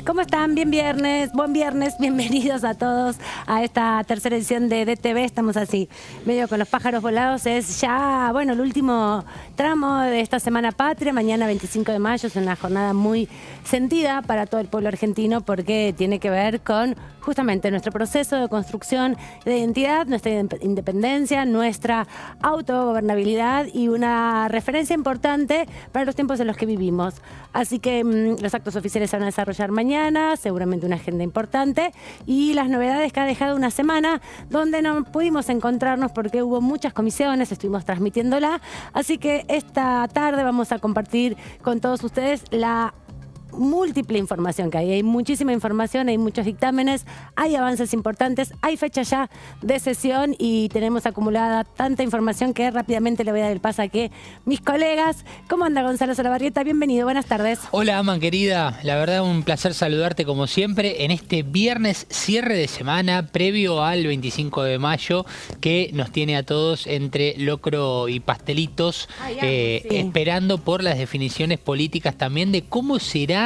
¿Cómo están? Buen viernes, bienvenidos a todos a esta tercera edición de DTV. Estamos así, medio con los pájaros volados. Es ya, bueno, el último tramo de esta Semana Patria. Mañana 25 de mayo es una jornada muy sentida para todo el pueblo argentino porque tiene que ver con justamente nuestro proceso de construcción de identidad, nuestra independencia, nuestra autogobernabilidad y una referencia importante para los tiempos en los que vivimos. Así que los actos oficiales se van a desarrollar mañana, seguramente una agenda importante, y las novedades que ha dejado una semana donde no pudimos encontrarnos porque hubo muchas comisiones, estuvimos transmitiéndola, así que esta tarde vamos a compartir con todos ustedes la múltiple información que hay muchísima información, hay muchos dictámenes, hay avances importantes, hay fecha ya de sesión y tenemos acumulada tanta información que rápidamente le voy a dar el paso a que mis colegas. ¿Cómo anda Gonzalo Solabarrieta? Bienvenido, buenas tardes. Hola Aman querida, la verdad un placer saludarte como siempre en este viernes cierre de semana previo al 25 de mayo que nos tiene a todos entre locro y pastelitos, sí, esperando por las definiciones políticas también de cómo será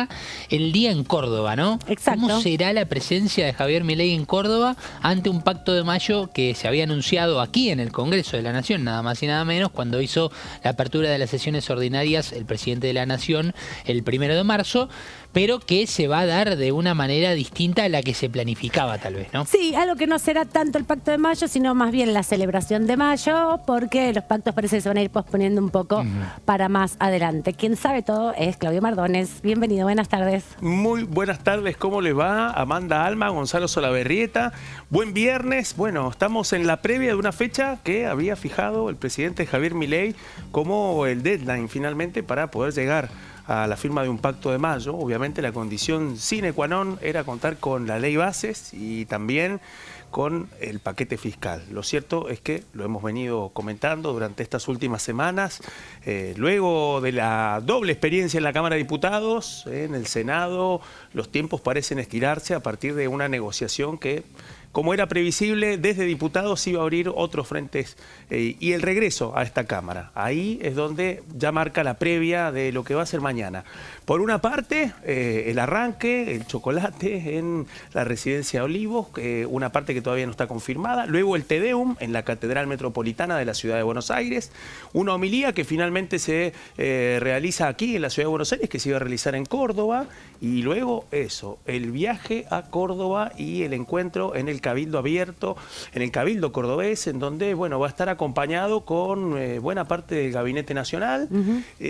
el día en Córdoba, ¿no? Exacto. ¿Cómo será la presencia de Javier Milei en Córdoba ante un pacto de mayo que se había anunciado aquí en el Congreso de la Nación, nada más y nada menos, cuando hizo la apertura de las sesiones ordinarias el presidente de la Nación el 1 de marzo, pero que se va a dar de una manera distinta a la que se planificaba tal vez, ¿no? Sí, algo que no será tanto el pacto de mayo, sino más bien la celebración de mayo, porque los pactos parece que se van a ir posponiendo un poco para más adelante. Quien sabe todo es Claudio Mardones. Bienvenido, buenas tardes. Muy buenas tardes, ¿cómo les va? Amanda Alma, Gonzalo Solabarrieta. Buen viernes. Bueno, estamos en la previa de una fecha que había fijado el presidente Javier Milei como el deadline finalmente para poder llegar a la firma de un pacto de mayo. Obviamente la condición sine qua non era contar con la ley bases y también con el paquete fiscal. Lo cierto es que lo hemos venido comentando durante estas últimas semanas, luego de la doble experiencia en la Cámara de Diputados, en el Senado, los tiempos parecen estirarse a partir de una negociación que, como era previsible, desde diputados iba a abrir otros frentes y el regreso a esta Cámara. Ahí es donde ya marca la previa de lo que va a ser mañana. Por una parte, el arranque, el chocolate en la Residencia Olivos, una parte que todavía no está confirmada. Luego el Te Deum en la Catedral Metropolitana de la Ciudad de Buenos Aires. Una homilía que finalmente se realiza aquí en la Ciudad de Buenos Aires, que se iba a realizar en Córdoba. Y luego eso, el viaje a Córdoba y el encuentro en el Cabildo Abierto, en el Cabildo Cordobés, en donde, bueno, va a estar acompañado con buena parte del Gabinete Nacional,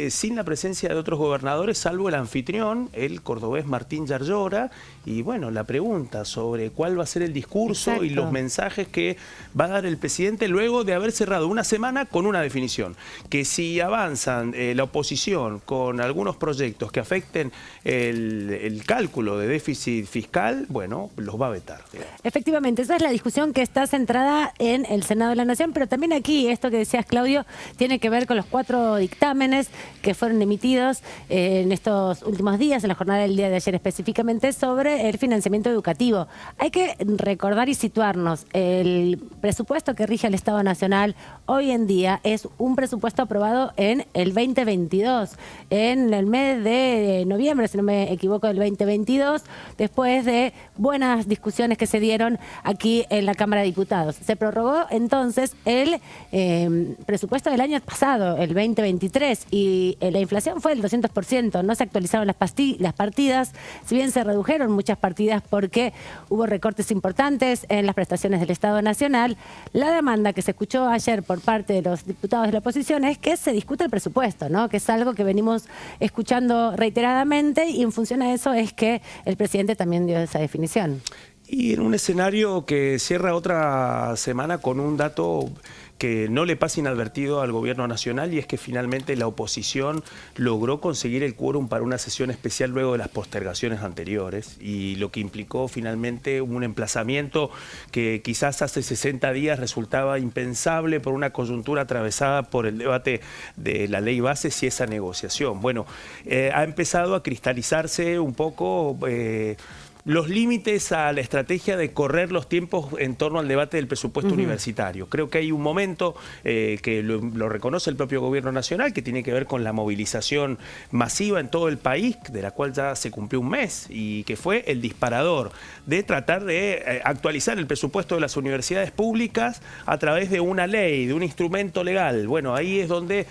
sin la presencia de otros gobernadores, salvo el anfitrión, el cordobés Martín Yarlora. Y bueno, la pregunta sobre cuál va a ser el discurso. Exacto. Y los mensajes que va a dar el presidente luego de haber cerrado una semana con una definición, que si avanzan la oposición con algunos proyectos que afecten el cálculo de déficit fiscal, bueno, los va a vetar, digamos. Efectivamente, esa es la discusión que está centrada en el Senado de la Nación, pero también aquí, esto que decías, Claudio, tiene que ver con los 4 dictámenes que fueron emitidos en estos últimos días, en la jornada del día de ayer específicamente, sobre el financiamiento educativo. Hay que recordar y situarnos, el presupuesto que rige el Estado Nacional hoy en día es un presupuesto aprobado en el 2022, en el mes de noviembre, si no me equivoco, del 2022, después de buenas discusiones que se dieron aquí en la Cámara de Diputados. Se prorrogó entonces el presupuesto del año pasado, el 2023, y la inflación fue del 200%, no se actualizaron las partidas, si bien se redujeron muchas partidas porque hubo recortes importantes en las prestaciones del Estado Nacional. La demanda que se escuchó ayer por parte de los diputados de la oposición es que se discuta el presupuesto, ¿no? Que es algo que venimos escuchando reiteradamente, y en función a eso es que el presidente también dio esa definición. Y en un escenario que cierra otra semana con un dato que no le pasa inadvertido al gobierno nacional, y es que finalmente la oposición logró conseguir el quórum para una sesión especial luego de las postergaciones anteriores, y lo que implicó finalmente un emplazamiento que quizás hace 60 días resultaba impensable por una coyuntura atravesada por el debate de la ley bases y esa negociación. Bueno, ha empezado a cristalizarse un poco los límites a la estrategia de correr los tiempos en torno al debate del presupuesto universitario. Creo que hay un momento que lo reconoce el propio gobierno nacional, que tiene que ver con la movilización masiva en todo el país, de la cual ya se cumplió un mes, y que fue el disparador de tratar de actualizar el presupuesto de las universidades públicas a través de una ley, de un instrumento legal. Bueno, ahí es donde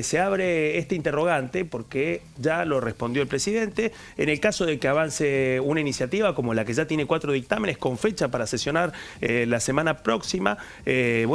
se abre este interrogante, porque ya lo respondió el presidente. En el caso de que avance una iniciativa como la que ya tiene 4 dictámenes con fecha para sesionar la semana próxima, el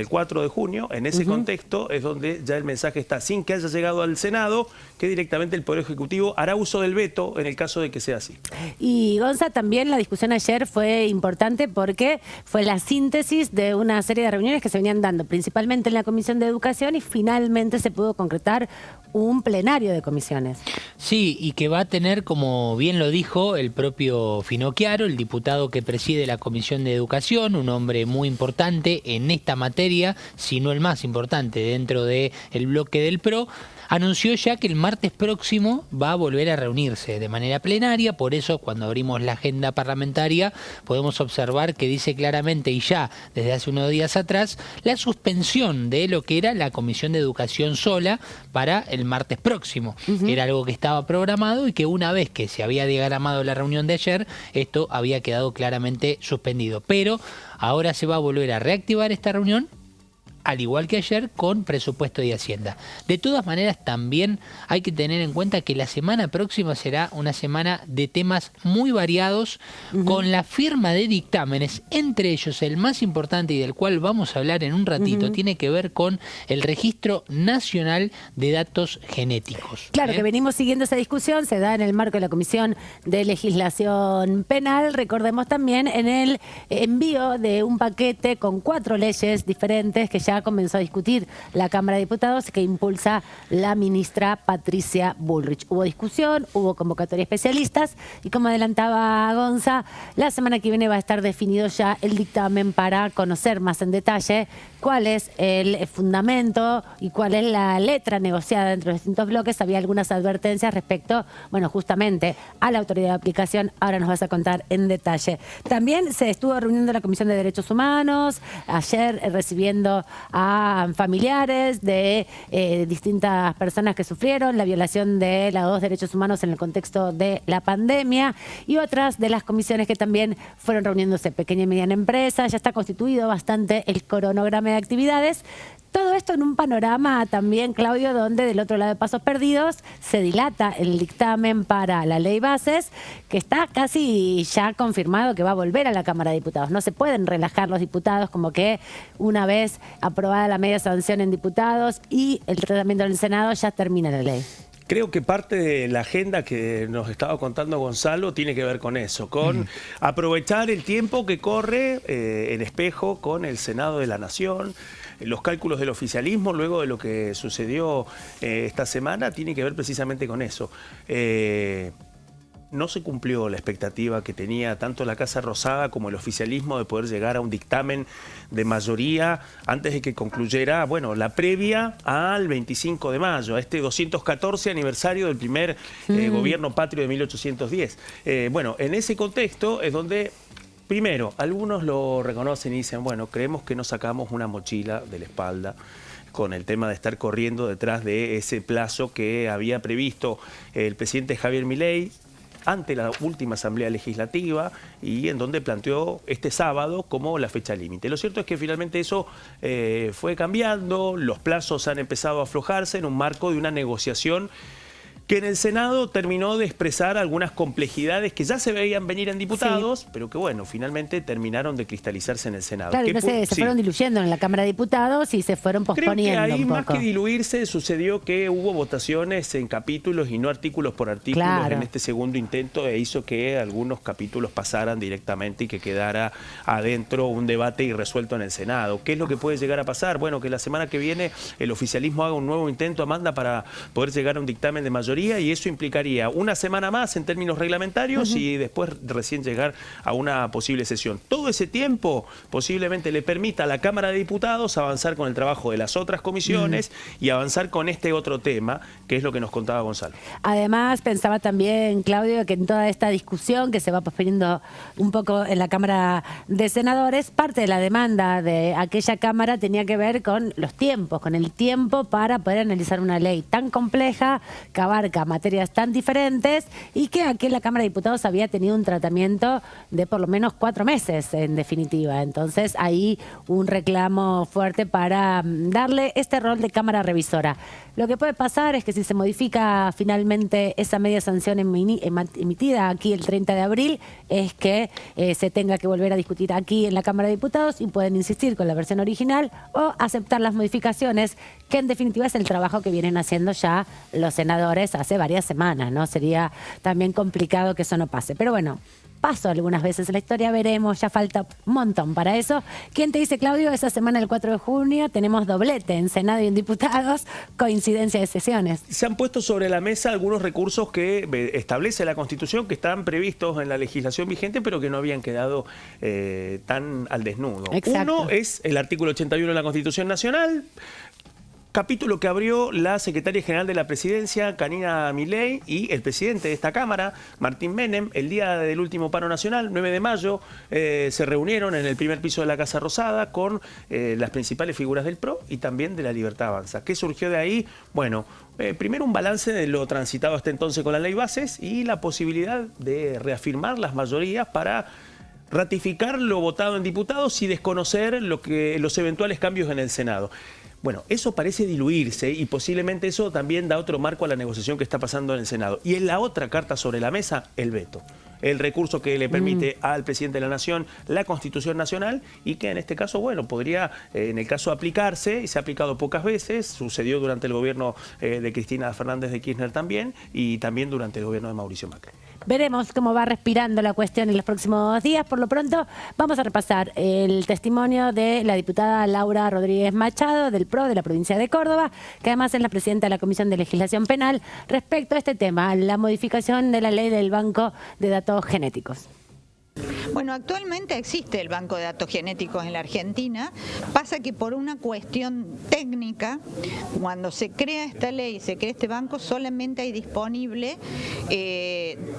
4 de junio, en ese contexto es donde ya el mensaje está, sin que haya llegado al Senado, que directamente el Poder Ejecutivo hará uso del veto en el caso de que sea así. Y Gonza, también la discusión ayer fue importante porque fue la síntesis de una serie de reuniones que se venían dando, principalmente en la Comisión de Educación, y finalmente se pudo concretar un plenario de comisiones. Sí, y que va a tener, como bien lo dijo el propio Finocchiaro, el diputado que preside la Comisión de Educación, un hombre muy importante en esta materia, si no el más importante dentro del bloque del PRO, anunció ya que el martes próximo va a volver a reunirse de manera plenaria. Por eso, cuando abrimos la agenda parlamentaria, podemos observar que dice claramente, y ya desde hace unos días atrás, la suspensión de lo que era la Comisión de Educación sola para el martes próximo. Era algo que estaba programado y que una vez que se había diagramado la reunión de ayer, esto había quedado claramente suspendido. Pero ahora se va a volver a reactivar esta reunión, al igual que ayer, con presupuesto y Hacienda. De todas maneras, también hay que tener en cuenta que la semana próxima será una semana de temas muy variados, con la firma de dictámenes, entre ellos el más importante y del cual vamos a hablar en un ratito, tiene que ver con el Registro Nacional de Datos Genéticos. Claro, que venimos siguiendo esa discusión, se da en el marco de la Comisión de Legislación Penal. Recordemos también en el envío de un paquete con 4 leyes diferentes que ya comenzó a discutir la Cámara de Diputados, que impulsa la ministra Patricia Bullrich. Hubo discusión, hubo convocatoria de especialistas y, como adelantaba Gonza, la semana que viene va a estar definido ya el dictamen para conocer más en detalle cuál es el fundamento y cuál es la letra negociada entre los distintos bloques. Había algunas advertencias respecto, bueno, justamente a la autoridad de aplicación. Ahora nos vas a contar en detalle. También se estuvo reuniendo la Comisión de Derechos Humanos, ayer recibiendo a familiares de distintas personas que sufrieron la violación de los 2 derechos humanos en el contexto de la pandemia, y otras de las comisiones que también fueron reuniéndose. Pequeña y mediana empresa, ya está constituido bastante el cronograma de actividades. Todo esto en un panorama también, Claudio, donde del otro lado de Pasos Perdidos se dilata el dictamen para la ley bases, que está casi ya confirmado que va a volver a la Cámara de Diputados. No se pueden relajar los diputados, como que una vez aprobada la media sanción en diputados y el tratamiento en el Senado, ya termina la ley. Creo que parte de la agenda que nos estaba contando Gonzalo tiene que ver con eso, con aprovechar el tiempo que corre en espejo con el Senado de la Nación. Los cálculos del oficialismo, luego de lo que sucedió esta semana, tiene que ver precisamente con eso. No se cumplió la expectativa que tenía tanto la Casa Rosada como el oficialismo de poder llegar a un dictamen de mayoría antes de que concluyera, bueno, la previa al 25 de mayo, a este 214 aniversario del primer gobierno patrio de 1810. Bueno, en ese contexto es donde, primero, algunos lo reconocen y dicen, bueno, creemos que nos sacamos una mochila de la espalda con el tema de estar corriendo detrás de ese plazo que había previsto el presidente Javier Milei ante la última Asamblea Legislativa, y en donde planteó este sábado como la fecha límite. Lo cierto es que finalmente eso fue cambiando, los plazos han empezado a aflojarse en un marco de una negociación que en el Senado terminó de expresar algunas complejidades que ya se veían venir en diputados, pero que, bueno, finalmente terminaron de cristalizarse en el Senado. Claro, entonces se fueron diluyendo en la Cámara de Diputados y se fueron posponiendo. Creo que ahí, un poco. Más que diluirse, sucedió que hubo votaciones en capítulos y no artículos por artículos en este segundo intento, e hizo que algunos capítulos pasaran directamente y que quedara adentro un debate irresuelto en el Senado. ¿Qué es lo que puede llegar a pasar? Bueno, que la semana que viene el oficialismo haga un nuevo intento, Amanda, para poder llegar a un dictamen de mayoría mayoría y eso implicaría una semana más en términos reglamentarios y después recién llegar a una posible sesión. Todo ese tiempo posiblemente le permita a la Cámara de Diputados avanzar con el trabajo de las otras comisiones y avanzar con este otro tema, que es lo que nos contaba Gonzalo. Además, pensaba también, Claudio, que en toda esta discusión que se va posponiendo un poco en la Cámara de Senadores, parte de la demanda de aquella Cámara tenía que ver con los tiempos, con el tiempo para poder analizar una ley tan compleja, que abarca materias tan diferentes y que aquí en la Cámara de Diputados había tenido un tratamiento de por lo menos 4 meses, en definitiva. Entonces, ahí un reclamo fuerte para darle este rol de Cámara Revisora. Lo que puede pasar es que si se modifica finalmente esa media sanción emitida aquí el 30 de abril, es que se tenga que volver a discutir aquí en la Cámara de Diputados y pueden insistir con la versión original o aceptar las modificaciones, que en definitiva es el trabajo que vienen haciendo ya los senadores hace varias semanas, ¿no? Sería también complicado que eso no pase. Pero bueno, paso algunas veces en la historia, veremos, ya falta un montón para eso. ¿Quién te dice, Claudio? Esa semana del 4 de junio tenemos doblete en Senado y en Diputados, coincidencia de sesiones. Se han puesto sobre la mesa algunos recursos que establece la Constitución, que están previstos en la legislación vigente, pero que no habían quedado tan al desnudo. Exacto. Uno es el artículo 81 de la Constitución Nacional, capítulo que abrió la secretaria general de la Presidencia, Janina Milei, y el presidente de esta Cámara, Martín Menem, el día del último paro nacional, 9 de mayo, se reunieron en el primer piso de la Casa Rosada con las principales figuras del PRO y también de la Libertad Avanza. ¿Qué surgió de ahí? Bueno, primero un balance de lo transitado hasta entonces con la ley bases y la posibilidad de reafirmar las mayorías para ratificar lo votado en diputados y desconocer los eventuales cambios en el Senado. Bueno, eso parece diluirse y posiblemente eso también da otro marco a la negociación que está pasando en el Senado. Y en la otra carta sobre la mesa, el veto. El recurso que le permite al presidente de la Nación la Constitución Nacional y que en este caso, bueno, podría en el caso aplicarse, y se ha aplicado pocas veces, sucedió durante el gobierno de Cristina Fernández de Kirchner también y también durante el gobierno de Mauricio Macri. Veremos cómo va respirando la cuestión en los próximos días. Por lo pronto, vamos a repasar el testimonio de la diputada Laura Rodríguez Machado, del PRO de la provincia de Córdoba, que además es la presidenta de la Comisión de Legislación Penal, respecto a este tema, la modificación de la ley del Banco de Datos Genéticos. Bueno, actualmente existe el Banco de Datos Genéticos en la Argentina. Pasa que por una cuestión técnica, cuando se crea esta ley, se crea este banco, solamente hay disponible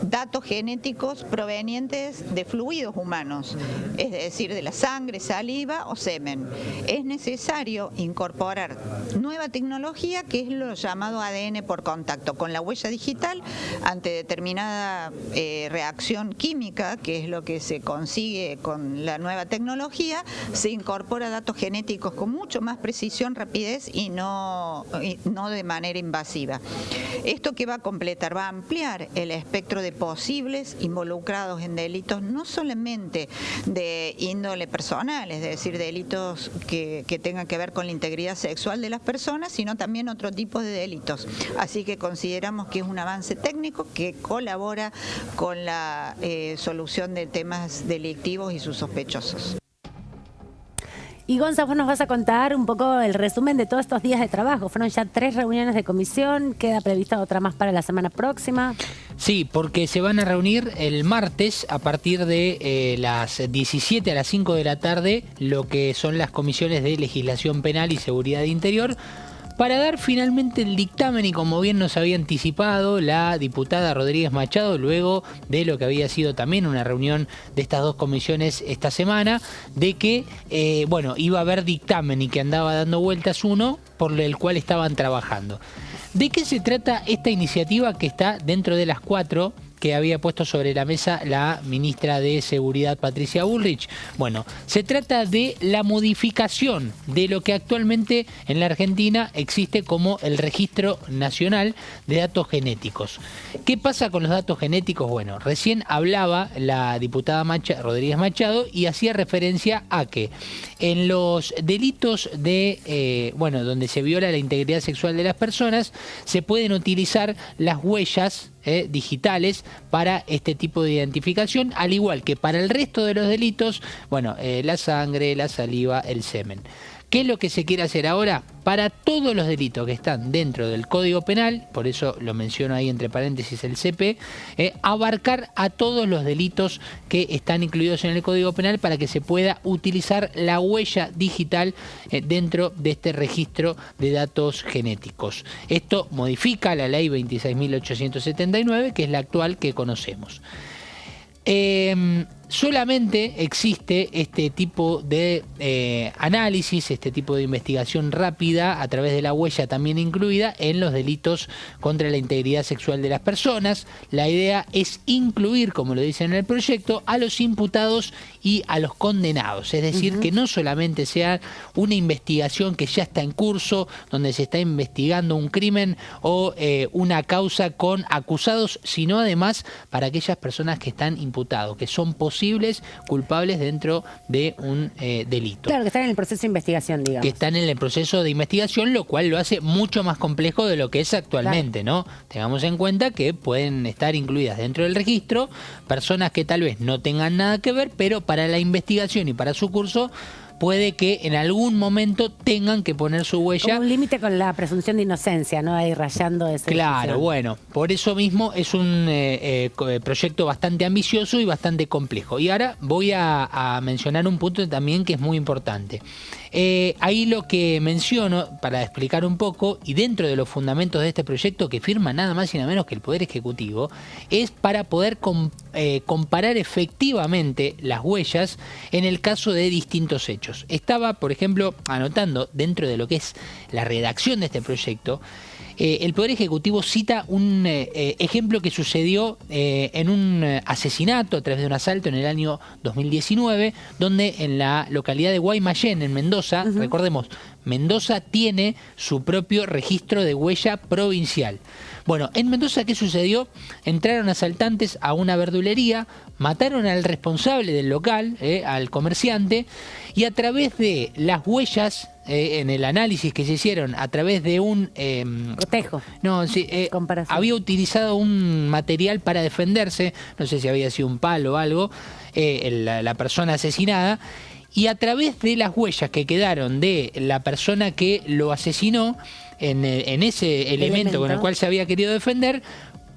datos genéticos provenientes de fluidos humanos, es decir, de la sangre, saliva o semen. Es necesario incorporar nueva tecnología, que es lo llamado ADN por contacto, con la huella digital ante determinada reacción química, que es lo que se consigue con la nueva tecnología, se incorpora datos genéticos con mucho más precisión, rapidez y no de manera invasiva. ¿Esto qué va a completar? Va a ampliar el espectro de posibles involucrados en delitos, no solamente de índole personal, es decir, delitos que tengan que ver con la integridad sexual de las personas, sino también otro tipo de delitos. Así que consideramos que es un avance técnico que colabora con la solución de temas delictivos y sus sospechosos. Y Gonza, vos nos vas a contar un poco el resumen de todos estos días de trabajo. Fueron ya 3 reuniones de comisión, queda prevista otra más para la semana próxima. Sí, porque se van a reunir el martes a partir de las 17 a las 5 de la tarde, lo que son las comisiones de legislación penal y seguridad interior, para dar finalmente el dictamen, y como bien nos había anticipado la diputada Rodríguez Machado, luego de lo que había sido también una reunión de estas dos comisiones esta semana, de que bueno, iba a haber dictamen y que andaba dando vueltas uno por el cual estaban trabajando. ¿De qué se trata esta iniciativa que está dentro de las 4 que había puesto sobre la mesa la ministra de Seguridad, Patricia Bullrich? Bueno, se trata de la modificación de lo que actualmente en la Argentina existe como el Registro Nacional de Datos Genéticos. ¿Qué pasa con los datos genéticos? Bueno, recién hablaba la diputada Rodríguez Machado y hacía referencia a que en los delitos de, bueno, donde se viola la integridad sexual de las personas, se pueden utilizar las huellas digitales para este tipo de identificación, al igual que para el resto de los delitos, bueno, la sangre, la saliva, el semen. ¿Qué es lo que se quiere hacer ahora? Para todos los delitos que están dentro del Código Penal, por eso lo menciono ahí entre paréntesis el CP, abarcar a todos los delitos que están incluidos en el Código Penal para que se pueda utilizar la huella digital dentro de este registro de datos genéticos. Esto modifica la ley 26.879, que es la actual que conocemos. Solamente existe este tipo de análisis, este tipo de investigación rápida a través de la huella también incluida en los delitos contra la integridad sexual de las personas. La idea es incluir, como lo dice en el proyecto, a los imputados y a los condenados. Es decir, que no solamente sea una investigación que ya está en curso, donde se está investigando un crimen o una causa con acusados, sino además para aquellas personas que están imputados, que son posibles culpables dentro de un delito. Claro, que están en el proceso de investigación, digamos. Que están en el proceso de investigación, lo cual lo hace mucho más complejo de lo que es actualmente, ¿no? Tengamos en cuenta que pueden estar incluidas dentro del registro personas que tal vez no tengan nada que ver, pero para la investigación y para su curso puede que en algún momento tengan que poner su huella. Como un límite con la presunción de inocencia, ¿no? Ahí rayando ese. Claro, bueno, por eso mismo es un proyecto bastante ambicioso y bastante complejo. Y ahora voy a mencionar un punto también que es muy importante. Ahí lo que menciono, para explicar un poco, y dentro de los fundamentos de este proyecto que firma nada más y nada menos que el Poder Ejecutivo, es para poder comparar efectivamente las huellas en el caso de distintos hechos. Estaba, por ejemplo, anotando dentro de lo que es la redacción de este proyecto, el Poder Ejecutivo cita un ejemplo que sucedió en un asesinato a través de un asalto en el año 2019, donde en la localidad de Guaymallén, en Mendoza, recordemos, Mendoza tiene su propio registro de huella provincial. Bueno, en Mendoza, ¿qué sucedió? Entraron asaltantes a una verdulería, mataron al responsable del local, al comerciante, y a través de las huellas, en el análisis que se hicieron a través de un... cotejo. No, sí, había utilizado un material para defenderse, no sé si había sido un palo o algo, la persona asesinada, y a través de las huellas que quedaron de la persona que lo asesinó, en ese elemento con el cual se había querido defender,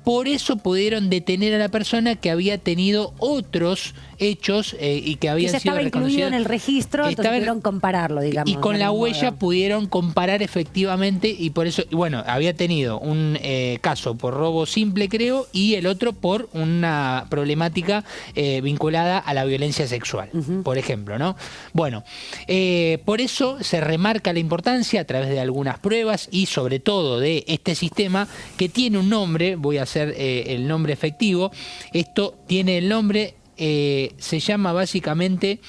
por eso pudieron detener a la persona que había tenido otros hechos y que habían sido reconocidos. Estaba incluido en el registro, entonces pudieron compararlo, digamos. Y con la huella pudieron comparar efectivamente, y por eso, bueno, había tenido un caso por robo simple, creo, y el otro por una problemática vinculada a la violencia sexual, por ejemplo, ¿no? Bueno, por eso se remarca la importancia a través de algunas pruebas y sobre todo de este sistema que tiene un nombre, voy a hacer el nombre efectivo. Esto tiene el nombre, se llama básicamente,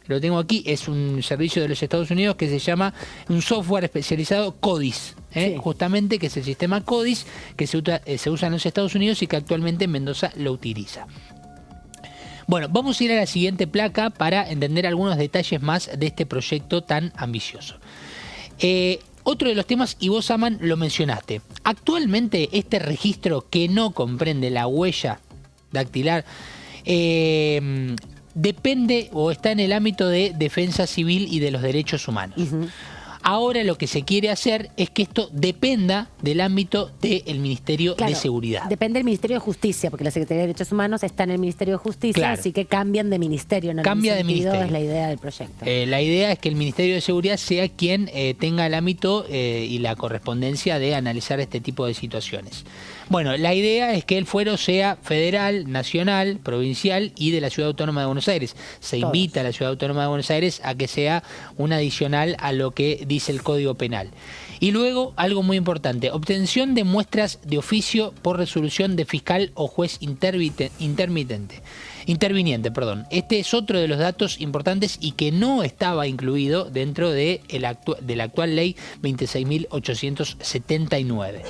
lo tengo aquí, es un servicio de los Estados Unidos que se llama un software especializado CODIS, sí. Justamente, que es el sistema CODIS que se usa en los Estados Unidos y que actualmente Mendoza lo utiliza. Bueno, vamos a ir a la siguiente placa para entender algunos detalles más de este proyecto tan ambicioso. Otro de los temas, y vos, Aman, lo mencionaste. Actualmente este registro que no comprende la huella dactilar depende o está en el ámbito de defensa civil y de los derechos humanos. Ahora lo que se quiere hacer es que esto dependa del ámbito del Ministerio de Seguridad. Depende del Ministerio de Justicia, porque la Secretaría de Derechos Humanos está en el Ministerio de Justicia, así que cambian de ministerio. En Cambia de ministerio. Es la idea del proyecto. La idea es que el Ministerio de Seguridad sea quien tenga el ámbito y la correspondencia de analizar este tipo de situaciones. Bueno, la idea es que el fuero sea federal, nacional, provincial y de la Ciudad Autónoma de Buenos Aires. Se invita a la Ciudad Autónoma de Buenos Aires a que sea un adicional a lo que dice el Código Penal. Y luego, algo muy importante, obtención de muestras de oficio por resolución de fiscal o juez interviniente. Este es otro de los datos importantes y que no estaba incluido dentro de la actual ley 26.879.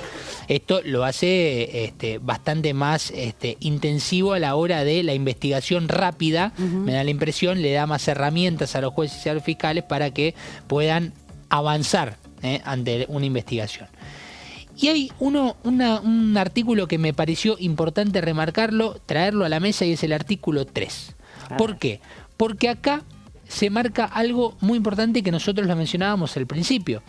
Esto lo hace bastante más intensivo a la hora de la investigación rápida. Me da la impresión, le da más herramientas a los jueces y a los fiscales para que puedan avanzar ante una investigación. Y hay un artículo que me pareció importante remarcarlo, traerlo a la mesa, y es el artículo 3. ¿Por qué? Porque acá se marca algo muy importante que nosotros lo mencionábamos al principio.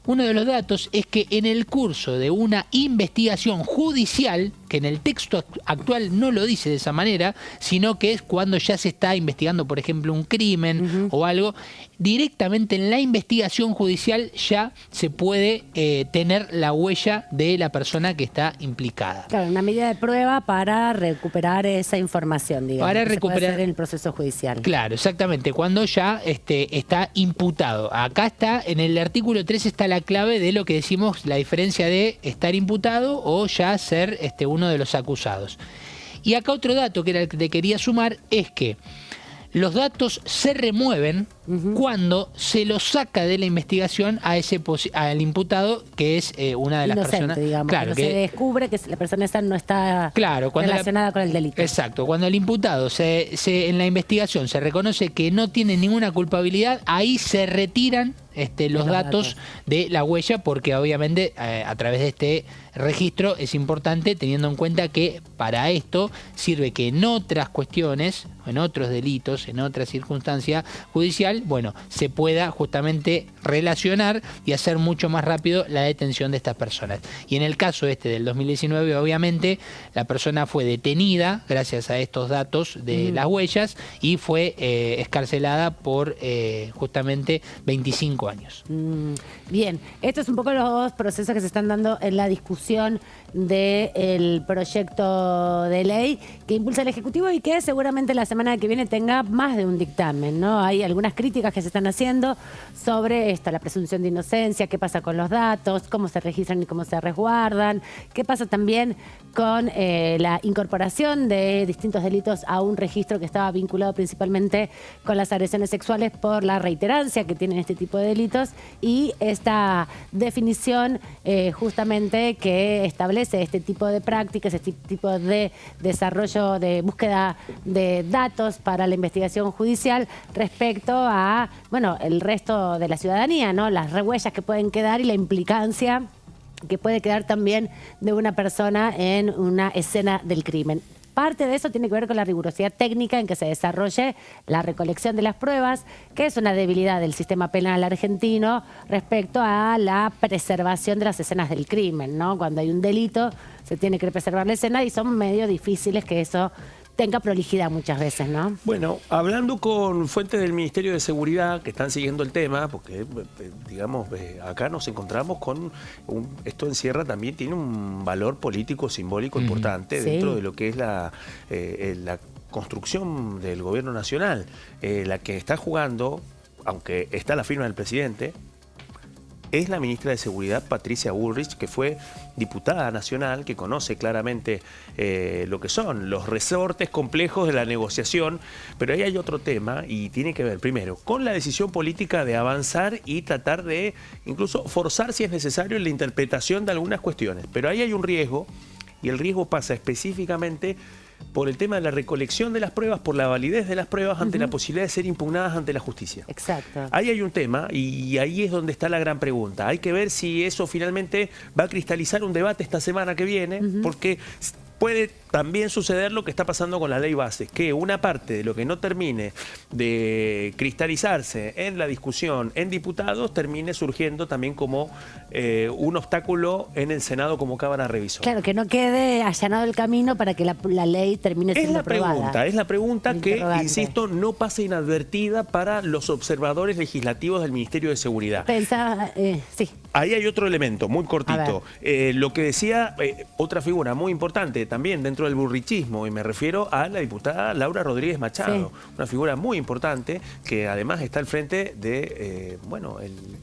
Uno de los datos es que en el curso de una investigación judicial, que en el texto actual no lo dice de esa manera, sino que es cuando ya se está investigando, por ejemplo, un crimen o algo, directamente en la investigación judicial ya se puede tener la huella de la persona que está implicada. Claro, una medida de prueba para recuperar esa información, digamos. Para que se puede recuperar hacer en el proceso judicial. Claro, exactamente, cuando ya está imputado. Acá está, en el artículo 3 está la clave de lo que decimos, la diferencia de estar imputado o ya ser uno de los acusados. Y acá otro dato que era el que te quería sumar es que los datos se remueven cuando se lo saca de la investigación al imputado, que es una de las Inocente, personas. Digamos, Claro, que se descubre que la persona esa no está relacionada con el delito. Exacto, cuando el imputado en la investigación se reconoce que no tiene ninguna culpabilidad, ahí se retiran los datos de la huella, porque obviamente a través de este registro es importante, teniendo en cuenta que para esto sirve que en otras cuestiones, en otros delitos, en otra circunstancia judicial, bueno, se pueda justamente relacionar y hacer mucho más rápido la detención de estas personas. Y en el caso del 2019, obviamente, la persona fue detenida gracias a estos datos de las huellas y fue excarcelada por justamente 25 años. Bien, estos son un poco los procesos que se están dando en la discusión del proyecto de ley que impulsa el Ejecutivo y que seguramente la semana que viene tenga más de un dictamen, ¿no? Hay algunas críticas que se están haciendo sobre la presunción de inocencia, qué pasa con los datos, cómo se registran y cómo se resguardan, qué pasa también con la incorporación de distintos delitos a un registro que estaba vinculado principalmente con las agresiones sexuales por la reiterancia que tienen este tipo de delitos, y esta definición justamente que establece este tipo de prácticas, este tipo de desarrollo de búsqueda de datos para la investigación judicial respecto a, bueno, el resto de la ciudadanía, ¿no? Las rehuellas que pueden quedar y la implicancia que puede quedar también de una persona en una escena del crimen. Parte de eso tiene que ver con la rigurosidad técnica en que se desarrolle la recolección de las pruebas, que es una debilidad del sistema penal argentino respecto a la preservación de las escenas del crimen, ¿no? Cuando hay un delito se tiene que preservar la escena y son medio difíciles que eso tenga prolijidad muchas veces, ¿no? Bueno, hablando con fuentes del Ministerio de Seguridad que están siguiendo el tema, porque digamos, acá nos encontramos con esto encierra también, tiene un valor político simbólico importante dentro de lo que es la construcción del gobierno nacional, la que está jugando, aunque está la firma del presidente, es la ministra de Seguridad, Patricia Bullrich, que fue diputada nacional, que conoce claramente lo que son los resortes complejos de la negociación, pero ahí hay otro tema y tiene que ver, primero, con la decisión política de avanzar y tratar de incluso forzar, si es necesario, en la interpretación de algunas cuestiones. Pero ahí hay un riesgo, y el riesgo pasa específicamente por el tema de la recolección de las pruebas, por la validez de las pruebas ante la posibilidad de ser impugnadas ante la justicia. Exacto. Ahí hay un tema y ahí es donde está la gran pregunta. Hay que ver si eso finalmente va a cristalizar un debate esta semana que viene, porque puede también suceder lo que está pasando con la ley bases, que una parte de lo que no termine de cristalizarse en la discusión en diputados termine surgiendo también como un obstáculo en el Senado como Cámara Revisora. Claro, que no quede allanado el camino para que la ley termine siendo aprobada. Es la pregunta que, insisto, no pasa inadvertida para los observadores legislativos del Ministerio de Seguridad. Pensaba, sí. Ahí hay otro elemento muy cortito. Lo que decía otra figura muy importante también dentro del burrichismo, y me refiero a la diputada Laura Rodríguez Machado, una figura muy importante que además está al frente de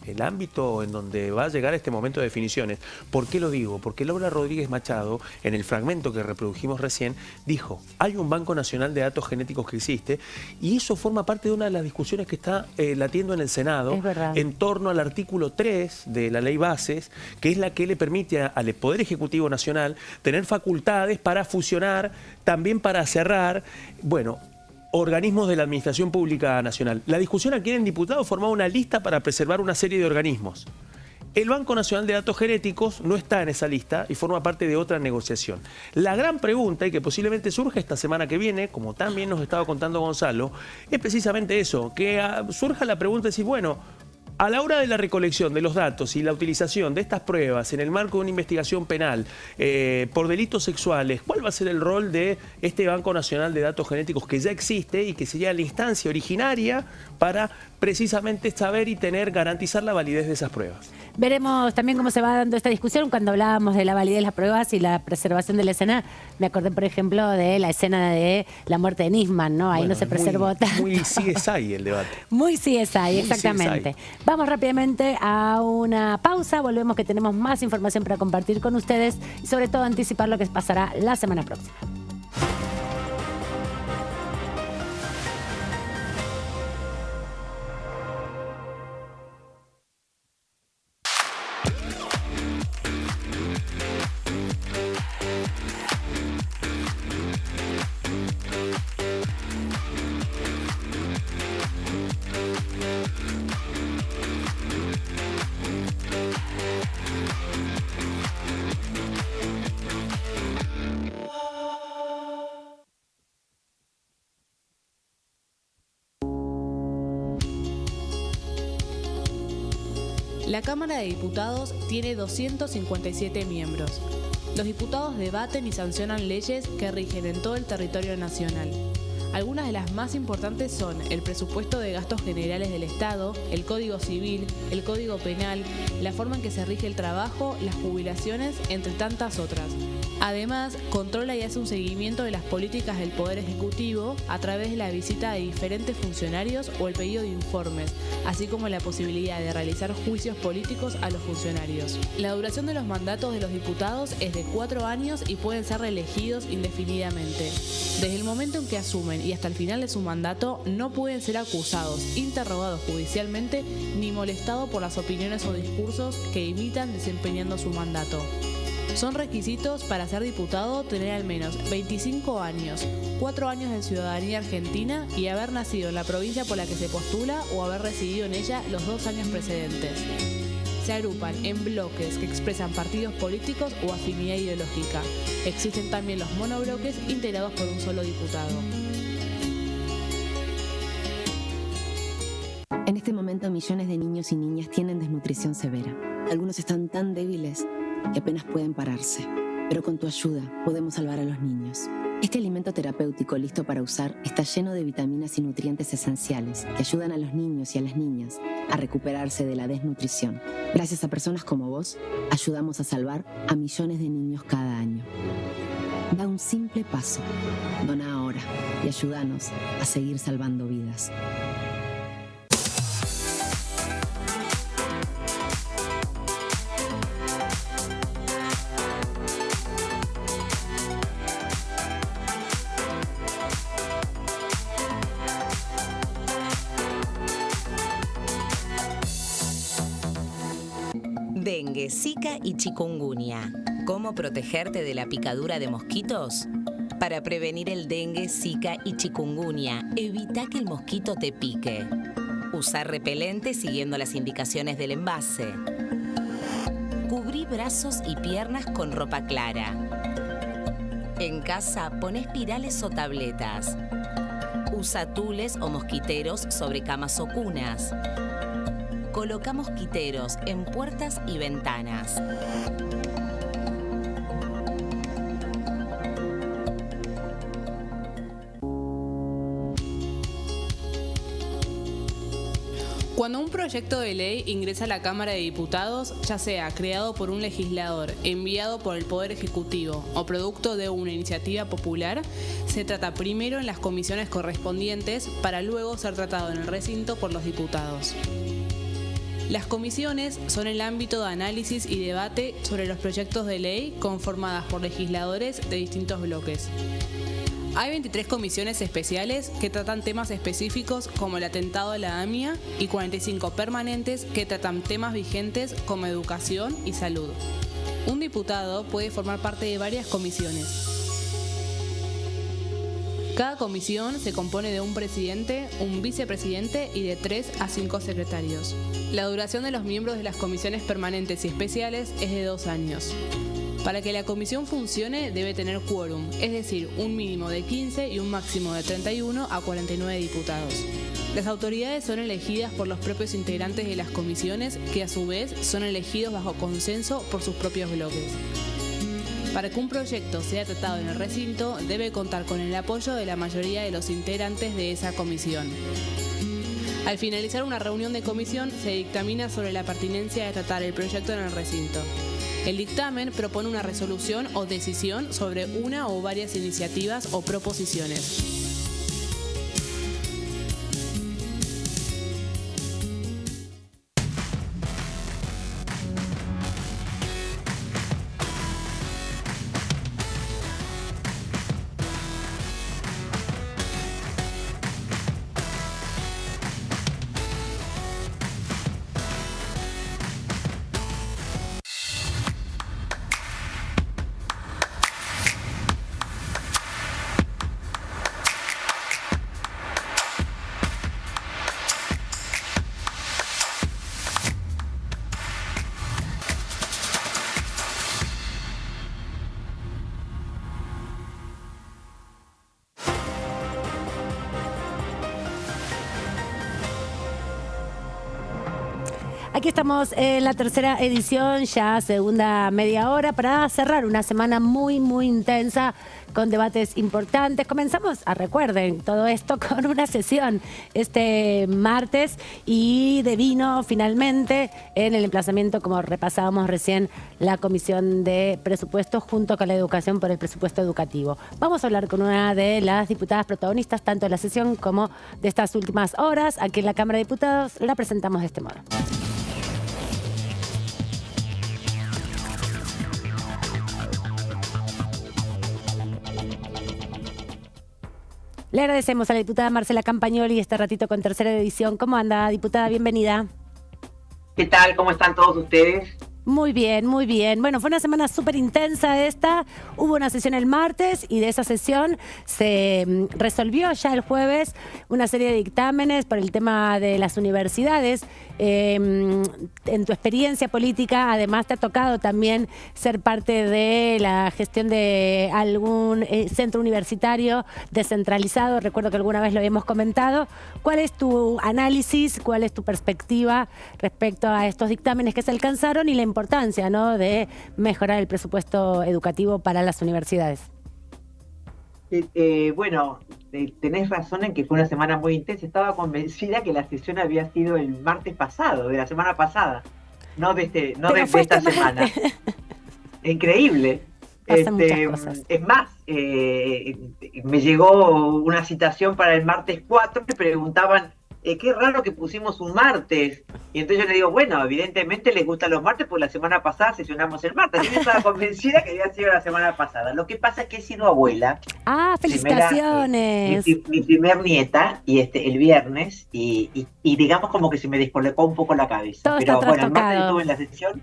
el ámbito en donde va a llegar este momento de definiciones. ¿Por qué lo digo? Porque Laura Rodríguez Machado, en el fragmento que reprodujimos recién, dijo, hay un Banco Nacional de Datos Genéticos que existe, y eso forma parte de una de las discusiones que está latiendo en el Senado en torno al artículo 3 de la ley bases, que es la que le permite al Poder Ejecutivo Nacional tener facultades para fusionar, también para cerrar, organismos de la Administración Pública Nacional. La discusión aquí en diputados formaba una lista para preservar una serie de organismos. El Banco Nacional de Datos Genéticos no está en esa lista y forma parte de otra negociación. La gran pregunta, y que posiblemente surja esta semana que viene, como también nos estaba contando Gonzalo, es precisamente eso, que surja la pregunta de decir, bueno, a la hora de la recolección de los datos y la utilización de estas pruebas en el marco de una investigación penal por delitos sexuales, ¿cuál va a ser el rol de este Banco Nacional de Datos Genéticos que ya existe y que sería la instancia originaria para precisamente saber y garantizar la validez de esas pruebas? Veremos también cómo se va dando esta discusión. Cuando hablábamos de la validez de las pruebas y la preservación de la escena, me acordé, por ejemplo, de la escena de la muerte de Nisman, ¿no? Ahí bueno, no se preservó tanto. Muy CSI el debate. Muy CSI, exactamente. CSI. Vamos rápidamente a una pausa. Volvemos, que tenemos más información para compartir con ustedes y sobre todo anticipar lo que pasará la semana próxima. La Cámara de Diputados tiene 257 miembros. Los diputados debaten y sancionan leyes que rigen en todo el territorio nacional. Algunas de las más importantes son el presupuesto de gastos generales del Estado, el Código Civil, el Código Penal, la forma en que se rige el trabajo, las jubilaciones, entre tantas otras. Además, controla y hace un seguimiento de las políticas del Poder Ejecutivo a través de la visita de diferentes funcionarios o el pedido de informes, así como la posibilidad de realizar juicios políticos a los funcionarios. La duración de los mandatos de los diputados es de 4 años y pueden ser reelegidos indefinidamente. Desde el momento en que asumen y hasta el final de su mandato, no pueden ser acusados, interrogados judicialmente ni molestados por las opiniones o discursos que imitan desempeñando su mandato. Son requisitos para ser diputado tener al menos 25 años, 4 años de ciudadanía argentina y haber nacido en la provincia por la que se postula o haber residido en ella los 2 años precedentes. Se agrupan en bloques que expresan partidos políticos o afinidad ideológica. Existen también los monobloques integrados por un solo diputado. En este momento, millones de niños y niñas tienen desnutrición severa. Algunos están tan débiles que apenas pueden pararse, pero con tu ayuda podemos salvar a los niños. Este alimento terapéutico listo para usar está lleno de vitaminas y nutrientes esenciales que ayudan a los niños y a las niñas a recuperarse de la desnutrición. Gracias a personas como vos, ayudamos a salvar a millones de niños cada año. Da un simple paso, dona ahora y ayúdanos a seguir salvando vidas. Dengue, Zika y chikungunya. ¿Cómo protegerte de la picadura de mosquitos? Para prevenir el dengue, Zika y chikungunya, evita que el mosquito te pique. Usar repelente siguiendo las indicaciones del envase. Cubrí brazos y piernas con ropa clara. En casa, pon espirales o tabletas. Usa tules o mosquiteros sobre camas o cunas. Coloca mosquiteros en puertas y ventanas. Cuando un proyecto de ley ingresa a la Cámara de Diputados, ya sea creado por un legislador, enviado por el Poder Ejecutivo o producto de una iniciativa popular, se trata primero en las comisiones correspondientes para luego ser tratado en el recinto por los diputados. Las comisiones son el ámbito de análisis y debate sobre los proyectos de ley conformadas por legisladores de distintos bloques. Hay 23 comisiones especiales que tratan temas específicos como el atentado de la AMIA y 45 permanentes que tratan temas vigentes como educación y salud. Un diputado puede formar parte de varias comisiones. Cada comisión se compone de un presidente, un vicepresidente y de 3 a 5 secretarios. La duración de los miembros de las comisiones permanentes y especiales es de 2 años. Para que la comisión funcione debe tener quórum, es decir, un mínimo de 15 y un máximo de 31 a 49 diputados. Las autoridades son elegidas por los propios integrantes de las comisiones, que a su vez son elegidos bajo consenso por sus propios bloques. Para que un proyecto sea tratado en el recinto, debe contar con el apoyo de la mayoría de los integrantes de esa comisión. Al finalizar una reunión de comisión, se dictamina sobre la pertinencia de tratar el proyecto en el recinto. El dictamen propone una resolución o decisión sobre una o varias iniciativas o proposiciones. Aquí estamos en la tercera edición, ya segunda media hora, para cerrar una semana muy, muy intensa con debates importantes. Comenzamos, recuerden, todo esto con una sesión este martes y devino finalmente en el emplazamiento, como repasábamos recién, la Comisión de Presupuestos junto con la Educación por el Presupuesto Educativo. Vamos a hablar con una de las diputadas protagonistas, tanto de la sesión como de estas últimas horas. Aquí en la Cámara de Diputados la presentamos de este modo. Le agradecemos a la diputada Marcela Campagnoli este ratito con tercera edición. ¿Cómo anda, diputada? Bienvenida. ¿Qué tal? ¿Cómo están todos ustedes? Muy bien, muy bien. Bueno, fue una semana súper intensa esta. Hubo una sesión el martes y de esa sesión se resolvió ya el jueves una serie de dictámenes por el tema de las universidades. En tu experiencia política, además te ha tocado también ser parte de la gestión de algún centro universitario descentralizado. Recuerdo que alguna vez lo habíamos comentado. ¿Cuál es tu análisis, cuál es tu perspectiva respecto a estos dictámenes que se alcanzaron y la importancia, ¿no?, de mejorar el presupuesto educativo para las universidades? Bueno, tenés razón en que fue una semana muy intensa. Estaba convencida que la sesión había sido el martes pasado, de la semana pasada, no de esta semana. Increíble. Pasan muchas cosas. Es más, me llegó una citación para el martes 4, me preguntaban, qué raro que pusimos un martes. Y entonces yo le digo, bueno, evidentemente les gustan los martes, porque la semana pasada sesionamos el martes. Yo estaba convencida que había sido la semana pasada. Lo que pasa es que he sido abuela. ¡Ah, felicitaciones! Mi primer nieta, y el viernes, y digamos como que se me descolocó un poco la cabeza. Todo pero está bueno, el martes estuve en la sesión.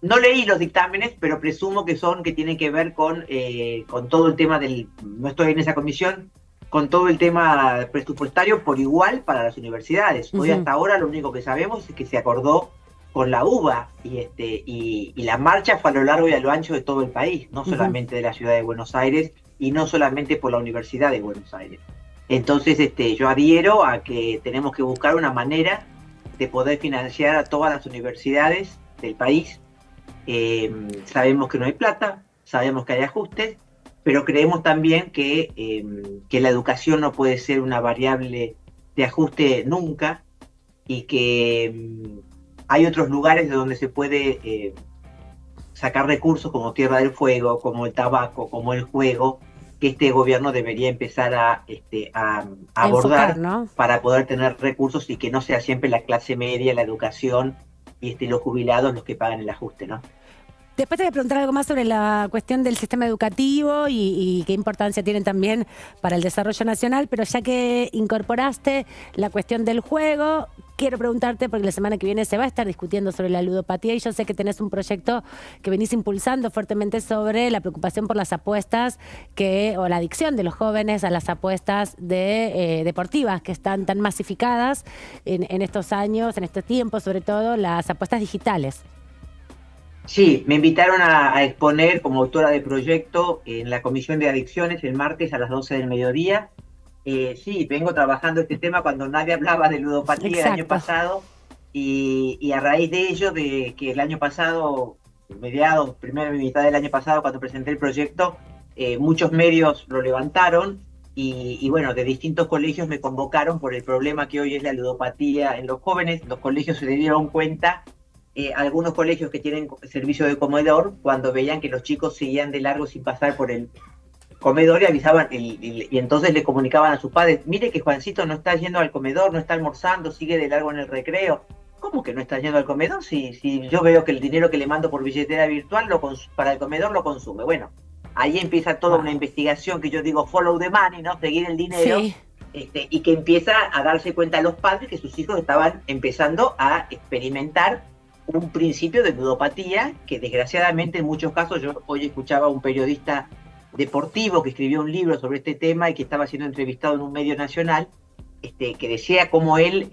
No leí los dictámenes, pero presumo que tienen que ver con todo el tema no estoy en esa comisión, con todo el tema presupuestario por igual para las universidades. Hoy hasta ahora lo único que sabemos es que se acordó con la UBA y la marcha fue a lo largo y a lo ancho de todo el país, no solamente de la ciudad de Buenos Aires y no solamente por la Universidad de Buenos Aires. Entonces yo adhiero a que tenemos que buscar una manera de poder financiar a todas las universidades del país. Sabemos que no hay plata, sabemos que hay ajustes, pero creemos también que la educación no puede ser una variable de ajuste nunca y que hay otros lugares de donde se puede sacar recursos como Tierra del Fuego, como el tabaco, como el juego, que este gobierno debería empezar a abordar, enfocar, ¿no?, para poder tener recursos y que no sea siempre la clase media, la educación y los jubilados los que pagan el ajuste, ¿no? Después te voy a preguntar algo más sobre la cuestión del sistema educativo y qué importancia tienen también para el desarrollo nacional, pero ya que incorporaste la cuestión del juego, quiero preguntarte, porque la semana que viene se va a estar discutiendo sobre la ludopatía y yo sé que tenés un proyecto que venís impulsando fuertemente sobre la preocupación por las apuestas o la adicción de los jóvenes a las apuestas deportivas que están tan masificadas en estos años, en estos tiempos, sobre todo las apuestas digitales. Sí, me invitaron a exponer como autora de proyecto en la Comisión de Adicciones el martes a las 12 del mediodía. Sí, vengo trabajando este tema cuando nadie hablaba de ludopatía el año pasado y a raíz de ello, de que el año pasado, mediados, primera mitad del año pasado, cuando presenté el proyecto, muchos medios lo levantaron y bueno, de distintos colegios me convocaron por el problema que hoy es la ludopatía en los jóvenes. Los colegios se dieron cuenta, algunos colegios que tienen servicio de comedor, cuando veían que los chicos seguían de largo sin pasar por el comedor y avisaban, y entonces le comunicaban a sus padres, mire que Juancito no está yendo al comedor, no está almorzando, sigue de largo en el recreo. ¿Cómo que no está yendo al comedor? Si yo veo que el dinero que le mando por billetera virtual para el comedor lo consume. Bueno, ahí empieza toda una investigación que yo digo follow the money, ¿no? Seguir el dinero. Sí. Y que empieza a darse cuenta a los padres que sus hijos estaban empezando a experimentar un principio de ludopatía que desgraciadamente en muchos casos, yo hoy escuchaba a un periodista deportivo que escribió un libro sobre este tema y que estaba siendo entrevistado en un medio nacional, que decía cómo él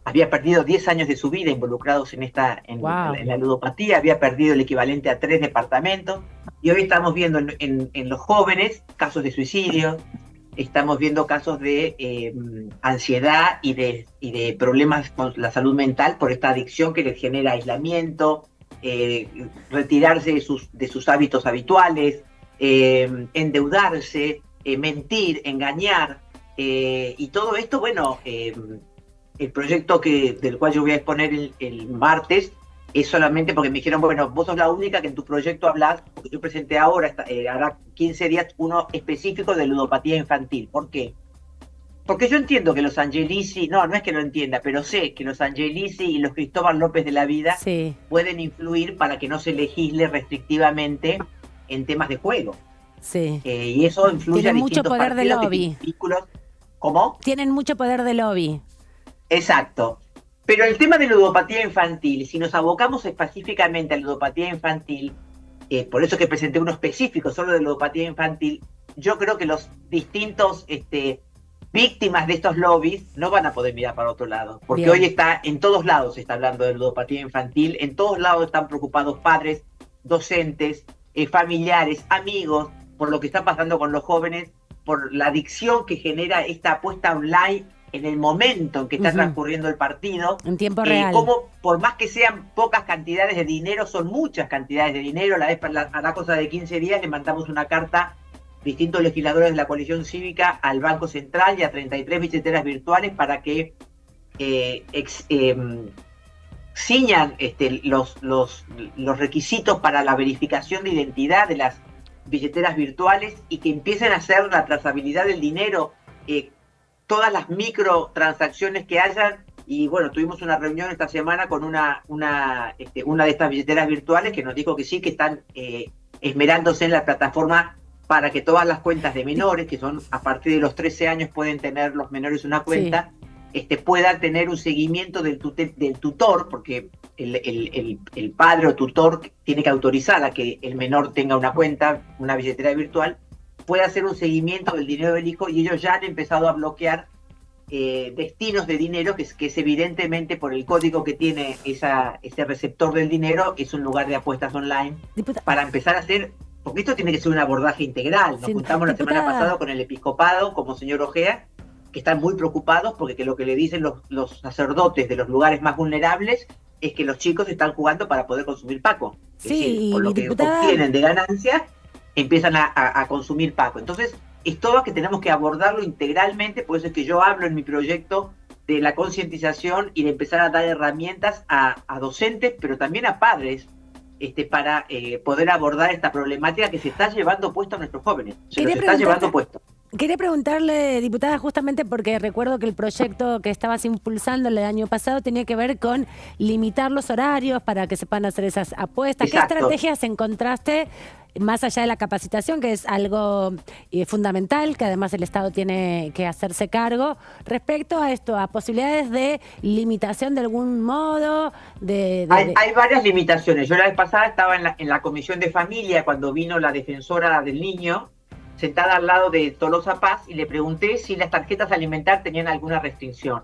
había perdido 10 años de su vida involucrados en la ludopatía, había perdido el equivalente a 3 departamentos, y hoy estamos viendo en los jóvenes casos de suicidio, estamos viendo casos de ansiedad y de problemas con la salud mental por esta adicción que les genera aislamiento, retirarse de sus hábitos habituales, endeudarse, mentir, engañar, y todo esto, bueno, el proyecto del cual yo voy a exponer el martes es solamente porque me dijeron, bueno, vos sos la única que en tu proyecto hablás, porque yo presenté ahora, hará 15 días, uno específico de ludopatía infantil. ¿Por qué? Porque yo entiendo que los Angelici, no es que lo entienda, pero sé que los Angelici y los Cristóbal López de la vida pueden influir para que no se legisle restrictivamente en temas de juego. Sí. Y eso influye a distintos mucho poder de lobby. ¿Cómo? Tienen mucho poder de lobby. Exacto. Pero el tema de ludopatía infantil, si nos abocamos específicamente a ludopatía infantil, por eso que presenté uno específico solo de ludopatía infantil, yo creo que los distintos víctimas de estos lobbies no van a poder mirar para otro lado. Porque Bien. Hoy en todos lados se está hablando de ludopatía infantil, en todos lados están preocupados padres, docentes, familiares, amigos, por lo que está pasando con los jóvenes, por la adicción que genera esta apuesta online en el momento en que está transcurriendo el partido. En tiempo real. Como por más que sean pocas cantidades de dinero, son muchas cantidades de dinero. Hará cosa de 15 días le mandamos una carta, distintos legisladores de la coalición cívica, al Banco Central y a 33 billeteras virtuales para que ciñan los requisitos para la verificación de identidad de las billeteras virtuales y que empiecen a hacer la trazabilidad del dinero, todas las microtransacciones que hayan. Y bueno, tuvimos una reunión esta semana con una de estas billeteras virtuales que nos dijo que sí, que están esmerándose en la plataforma para que todas las cuentas de menores, que son a partir de los 13 años pueden tener los menores una cuenta, puedan tener un seguimiento del tutor, porque el padre o tutor tiene que autorizar a que el menor tenga una cuenta, una billetera virtual, puede hacer un seguimiento del dinero del hijo, y ellos ya han empezado a bloquear destinos de dinero, que es evidentemente por el código que tiene ese receptor del dinero, es un lugar de apuestas online, para empezar a hacer, porque esto tiene que ser un abordaje integral. Nos juntamos la semana pasada con el episcopado, como señor Ojea, que están muy preocupados porque lo que le dicen los sacerdotes de los lugares más vulnerables es que los chicos están jugando para poder consumir Paco. Es decir, por lo que obtienen de ganancias, empiezan a consumir Paco. Entonces, es todo que tenemos que abordarlo integralmente, por eso es que yo hablo en mi proyecto de la concientización y de empezar a dar herramientas a docentes, pero también a padres, para poder abordar esta problemática que se está llevando puesto a nuestros jóvenes. Se los está llevando puesto. Quería preguntarle, diputada, justamente porque recuerdo que el proyecto que estabas impulsando el año pasado tenía que ver con limitar los horarios para que se puedan hacer esas apuestas. Exacto. ¿Qué estrategias encontraste, más allá de la capacitación, que es algo fundamental, que además el Estado tiene que hacerse cargo, respecto a esto, a posibilidades de limitación de algún modo? Hay varias limitaciones. Yo la vez pasada estaba en la Comisión de Familia cuando vino la defensora del niño, sentada al lado de Tolosa Paz, y le pregunté si las tarjetas alimentarias tenían alguna restricción.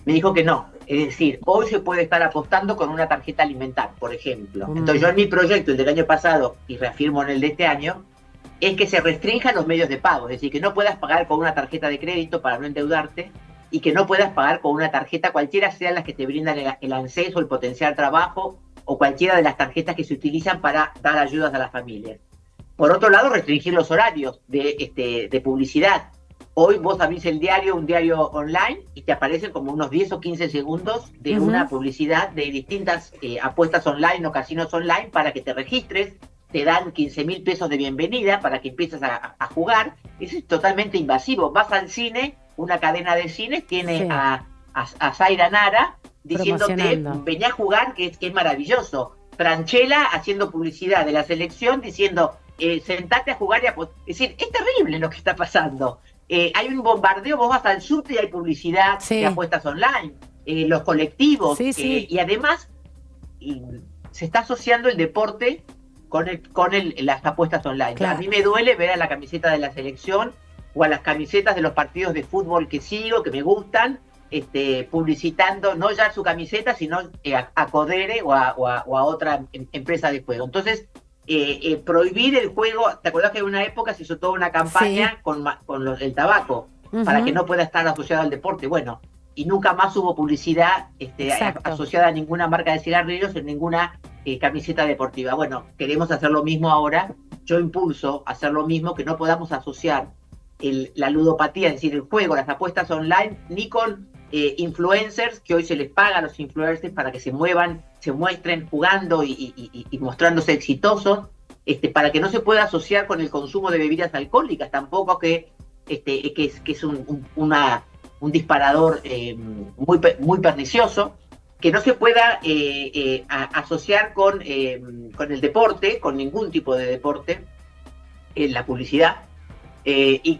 Me dijo que no. Es decir, hoy se puede estar apostando con una tarjeta alimentar, por ejemplo. Entonces yo en mi proyecto, el del año pasado, y reafirmo en el de este año, es que se restrinjan los medios de pago. Es decir, que no puedas pagar con una tarjeta de crédito para no endeudarte, y que no puedas pagar con una tarjeta, cualquiera sean las que te brindan el ANSES o el Potencial Trabajo, o cualquiera de las tarjetas que se utilizan para dar ayudas a las familias. Por otro lado, restringir los horarios de publicidad. Hoy vos abrís el diario, un diario online, y te aparecen como unos 10 o 15 segundos de una publicidad de distintas apuestas online o casinos online para que te registres. Te dan 15.000 pesos de bienvenida para que empieces a jugar. Eso es totalmente invasivo. Vas al cine, una cadena de cines tiene a Zaira Nara diciéndote, vení a jugar, que es maravilloso. Franchella haciendo publicidad de la selección diciendo, sentate a jugar y apostar. Es decir, es terrible lo que está pasando. Hay un bombardeo, vos vas al subte y hay publicidad de apuestas online, los colectivos, y además se está asociando el deporte con las apuestas online. Claro. A mí me duele ver a la camiseta de la selección o a las camisetas de los partidos de fútbol que sigo, que me gustan, publicitando no ya su camiseta, sino a Codere o a otra empresa de juego. Entonces, prohibir el juego. ¿Te acuerdas que en una época se hizo toda una campaña con el tabaco para que no pueda estar asociado al deporte? Bueno, y nunca más hubo publicidad asociada a ninguna marca de cigarrillos en ninguna camiseta deportiva. Bueno, queremos hacer lo mismo ahora. Yo impulso a hacer lo mismo, que no podamos asociar la ludopatía, es decir, el juego, las apuestas online, ni con influencers, que hoy se les paga a los influencers para que se muevan, se muestren jugando y mostrándose exitosos, para que no se pueda asociar con el consumo de bebidas alcohólicas, tampoco que es un disparador muy pernicioso, que no se pueda asociar con el deporte, con ningún tipo de deporte, en la publicidad, y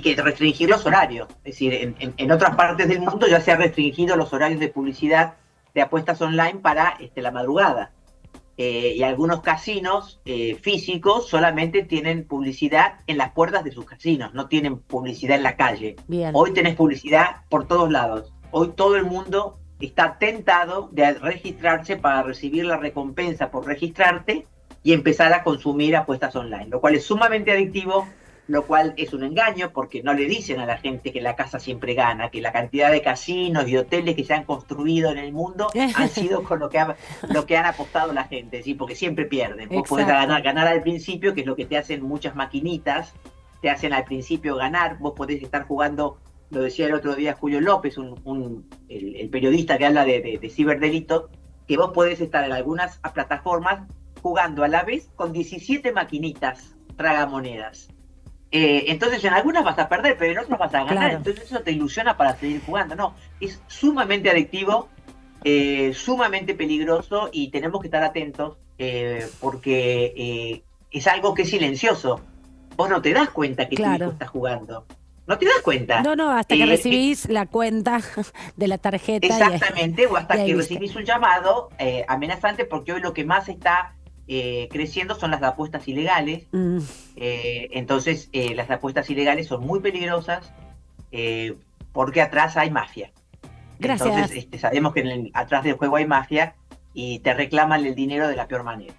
que restringir los horarios. Es decir, en otras partes del mundo ya se han restringido los horarios de publicidad de apuestas online para la madrugada. Y algunos casinos físicos solamente tienen publicidad en las puertas de sus casinos, no tienen publicidad en la calle. Bien. Hoy tenés publicidad por todos lados. Hoy todo el mundo está tentado de registrarse para recibir la recompensa por registrarte y empezar a consumir apuestas online, lo cual es sumamente adictivo, lo cual es un engaño, porque no le dicen a la gente que la casa siempre gana, que la cantidad de casinos y hoteles que se han construido en el mundo han sido con lo que han apostado la gente, ¿sí? Porque siempre pierden. Vos podés ganar al principio, que es lo que te hacen muchas maquinitas, te hacen al principio ganar. Vos podés estar jugando, lo decía el otro día Julio López, el periodista que habla de ciberdelito, que vos podés estar en algunas plataformas jugando a la vez con 17 maquinitas tragamonedas. Entonces en algunas vas a perder, pero en otras vas a ganar. Claro. Entonces eso te ilusiona para seguir jugando. No, es sumamente adictivo, sumamente peligroso, y tenemos que estar atentos porque es algo que es silencioso. Vos no te das cuenta que tu hijo está jugando. No te das cuenta. No, hasta que recibís la cuenta de la tarjeta. Exactamente, o hasta que recibís un llamado amenazante, porque hoy lo que más está creciendo son las apuestas ilegales. Entonces las apuestas ilegales son muy peligrosas porque atrás hay mafia. Gracias. Entonces sabemos que atrás del juego hay mafia y te reclaman el dinero de la peor manera.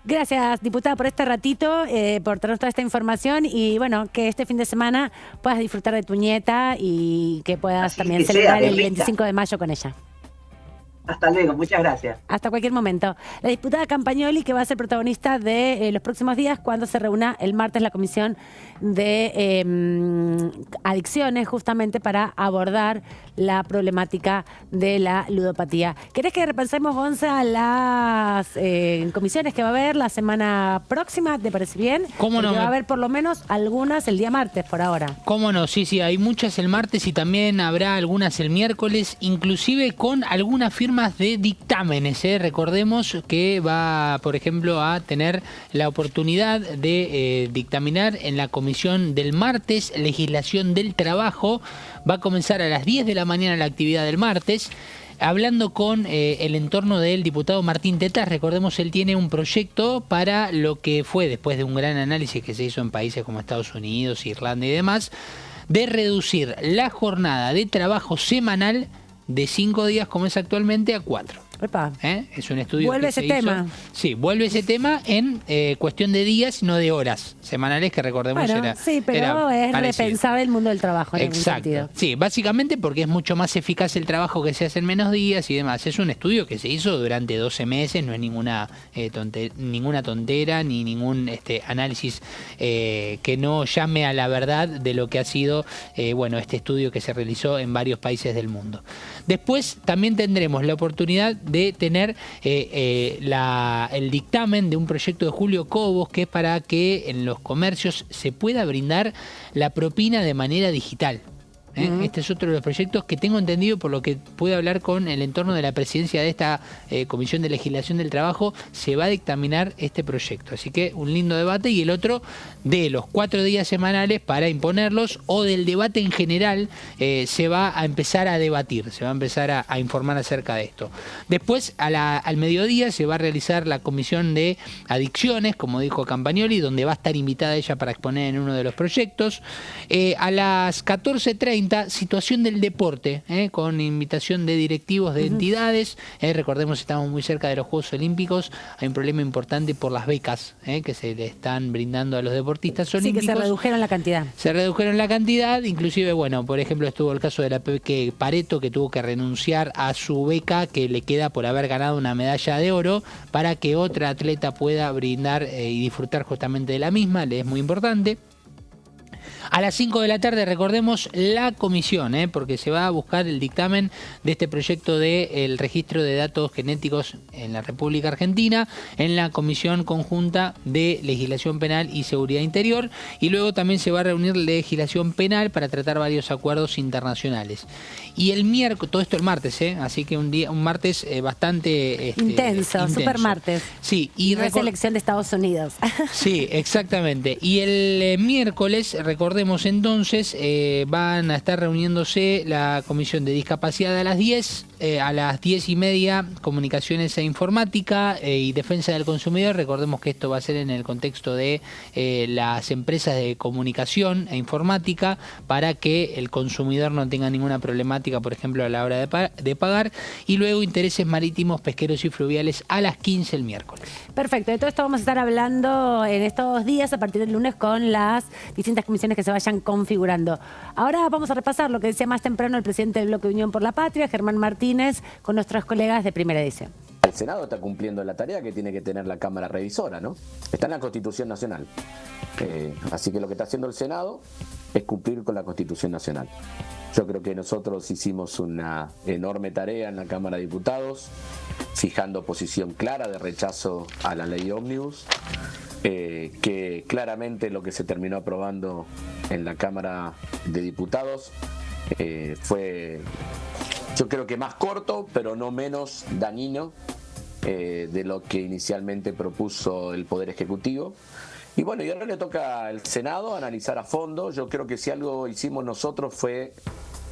Gracias, diputada, por este ratito, por traernos toda esta información, y bueno, que este fin de semana puedas disfrutar de tu nieta y que puedas también celebrar el 25 de mayo con ella. Hasta luego, muchas gracias. Hasta cualquier momento. La diputada Campagnoli, que va a ser protagonista de los próximos días cuando se reúna el martes la Comisión de Adicciones, justamente para abordar la problemática de la ludopatía. ¿Querés que repensemos, Gonza, las comisiones que va a haber la semana próxima? ¿Te parece bien? ¿Cómo no? Porque va a haber por lo menos algunas el día martes por ahora. ¿Cómo no? Sí, hay muchas el martes y también habrá algunas el miércoles, inclusive con algunas firmas de dictámenes. Recordemos que va, por ejemplo, a tener la oportunidad de dictaminar en la comisión del martes legislación del trabajo. Va a comenzar a las 10 de la mañana la actividad del martes. Hablando con el entorno del diputado Martín Tetas, recordemos, él tiene un proyecto para lo que fue, después de un gran análisis que se hizo en países como Estados Unidos, Irlanda y demás, de reducir la jornada de trabajo semanal de 5 días, como es actualmente, a 4. Epa. Es un estudio Vuelve que se ese tema. hizo. Sí, vuelve ese tema en cuestión de días, no de horas semanales, que recordemos bueno, sí, pero es parecido. Repensar el mundo del trabajo en Exacto. algún sentido. Sí, básicamente porque es mucho más eficaz el trabajo que se hace en menos días y demás. Es un estudio que se hizo durante 12 meses, no es ninguna tontera ni ningún análisis que no llame a la verdad de lo que ha sido este estudio que se realizó en varios países del mundo. Después también tendremos la oportunidad de tener el dictamen de un proyecto de Julio Cobos, que es para que en los comercios se pueda brindar la propina de manera digital. Este es otro de los proyectos que tengo entendido, por lo que pude hablar con el entorno de la presidencia de esta Comisión de Legislación del Trabajo, se va a dictaminar este proyecto. Así que un lindo debate, y el otro de los 4 días semanales para imponerlos, o del debate en general, se va a empezar a debatir, se va a empezar a informar acerca de esto. Después, al mediodía, se va a realizar la Comisión de Adicciones, como dijo Campagnoli, donde va a estar invitada ella para exponer en uno de los proyectos. A las 14:30, situación del deporte, con invitación de directivos de entidades. Recordemos, estamos muy cerca de los Juegos Olímpicos. Hay un problema importante por las becas que se le están brindando a los deportistas olímpicos. Sí, que se redujeron la cantidad. Se redujeron la cantidad, inclusive, por ejemplo, estuvo el caso de la Peque Pareto, que tuvo que renunciar a su beca que le queda por haber ganado una medalla de oro, para que otra atleta pueda brindar y disfrutar justamente de la misma. Le es muy importante. A las 5 de la tarde, recordemos, la comisión, porque se va a buscar el dictamen de este proyecto del registro de datos genéticos en la República Argentina, en la Comisión Conjunta de Legislación Penal y Seguridad Interior, y luego también se va a reunir legislación penal para tratar varios acuerdos internacionales. Y el miércoles, todo esto el martes, así que un martes bastante intenso, super martes. Sí, y no es elección de Estados Unidos. Sí, exactamente. Y el miércoles, recordemos entonces, van a estar reuniéndose la Comisión de Discapacidad a las 10, a las 10:30, Comunicaciones e Informática y Defensa del Consumidor. Recordemos que esto va a ser en el contexto de las empresas de comunicación e informática, para que el consumidor no tenga ninguna problemática, por ejemplo, a la hora de pagar. Y luego intereses marítimos, pesqueros y fluviales a las 15 el miércoles. Perfecto, de todo esto vamos a estar hablando en estos días, a partir del lunes, con las distintas comisiones que se vayan configurando. Ahora vamos a repasar lo que decía más temprano el presidente del Bloque Unión por la Patria, Germán Martínez, con nuestros colegas de Primera Edición. El Senado está cumpliendo la tarea que tiene que tener la Cámara Revisora, ¿no? Está en la Constitución Nacional. Así que lo que está haciendo el Senado es cumplir con la Constitución Nacional. Yo creo que nosotros hicimos una enorme tarea en la Cámara de Diputados, fijando posición clara de rechazo a la ley ómnibus, que claramente lo que se terminó aprobando en la Cámara de Diputados fue, yo creo que más corto, pero no menos dañino de lo que inicialmente propuso el Poder Ejecutivo. Y bueno, y ahora le toca al Senado analizar a fondo. Yo creo que si algo hicimos nosotros fue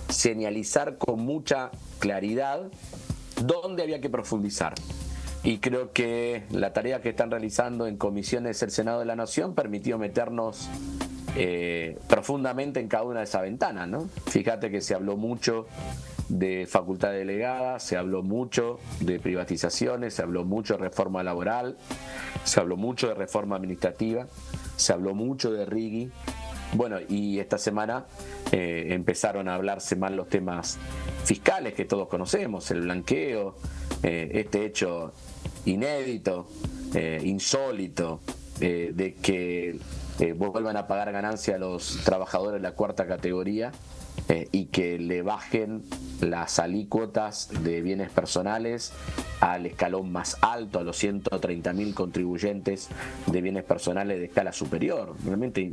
señalizar con mucha claridad dónde había que profundizar. Y creo que la tarea que están realizando en comisiones del Senado de la Nación permitió meternos profundamente en cada una de esas ventanas, ¿no? Fíjate que se habló mucho de facultad delegada, se habló mucho de privatizaciones, se habló mucho de reforma laboral, se habló mucho de reforma administrativa, se habló mucho de RIGI. Bueno, y esta semana empezaron a hablarse más los temas fiscales que todos conocemos, el blanqueo, este hecho inédito, insólito, de que vuelvan a pagar ganancia a los trabajadores de la cuarta categoría y que le bajen las alícuotas de bienes personales al escalón más alto, a los 130.000 contribuyentes de bienes personales de escala superior. Realmente